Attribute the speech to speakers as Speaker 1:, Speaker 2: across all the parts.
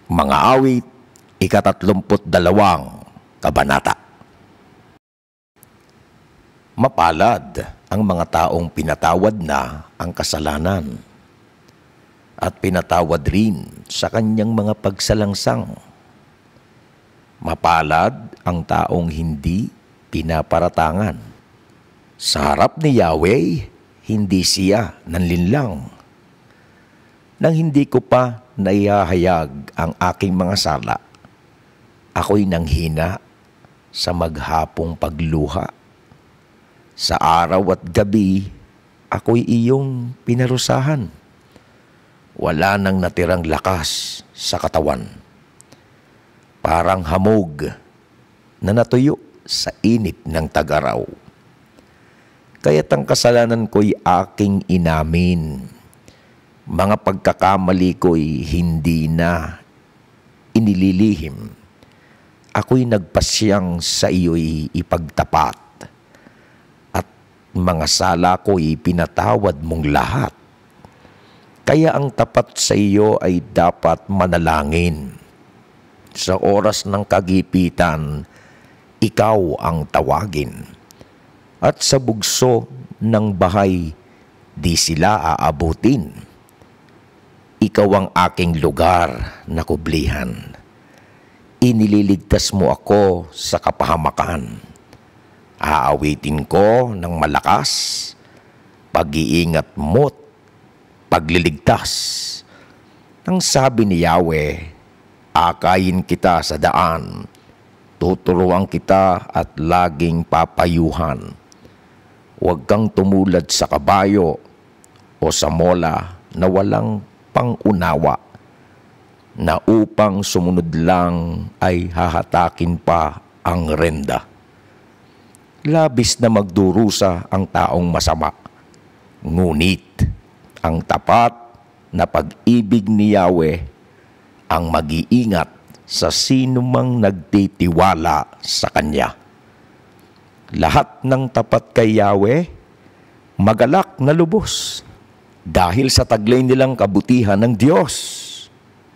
Speaker 1: Mga awit, ika-32 kabanata. Mapalad ang mga taong pinatawad na ang kasalanan at pinatawad rin sa kanyang mga pagsalangsang. Mapalad ang taong hindi pinaparatangan. Sa harap ni Yahweh, hindi siya nanlinlang. Nang hindi ko pa naihahayag ang aking mga sala, ako'y nanghina sa maghapong pagluha. Sa araw at gabi, ako'y iyong pinarusahan. Wala nang natirang lakas sa katawan. Parang hamog na natuyo sa init ng tag-araw. Kaya't ang kasalanan ko'y aking inamin. Mga pagkakamali ko'y hindi na inililihim. Ako'y nagpasyang sa iyo'y ipagtapat, at mga sala ko'y pinatawad mong lahat. Kaya ang tapat sa iyo ay dapat manalangin. Sa oras ng kagipitan, ikaw ang tawagin. At sa bugso ng bahay, di sila aabutin. Ikaw ang aking lugar na kublihan. Inililigtas mo ako sa kapahamakan. Aawitin ko ng malakas, pag-iingat mo't pagliligtas. Ang sabi ni Yahweh, akayin kita sa daan, tuturuan kita at laging papayuhan. Huwag kang tumulad sa kabayo o sa mola na walang pangunawa, na upang sumunod lang ay hahatakin pa ang renda. Labis na magdurusa ang taong masama, ngunit ang tapat na pag-ibig ni Yahweh ang mag-iingat sa sinumang nagtitiwala sa Kanya. Lahat ng tapat kay Yahweh, magalak na lubos. Dahil sa taglay nilang kabutihan ng Diyos,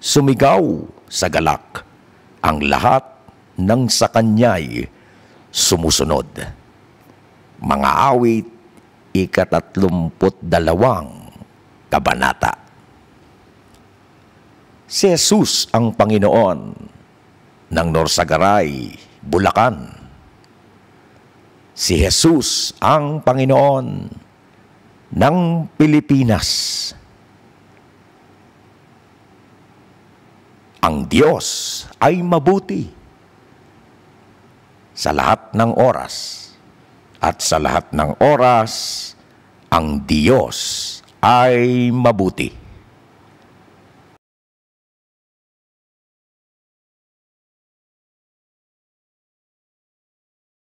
Speaker 1: sumigaw sa galak ang lahat ng sa Kanya'y sumusunod. Mga awit, ika-32 kabanata. Si Jesus ang Panginoon ng Norsagaray, Bulacan. Si Jesus ang Panginoon ng Pilipinas. Ang Diyos ay mabuti sa lahat ng oras, at sa lahat ng oras, ang Diyos ay mabuti.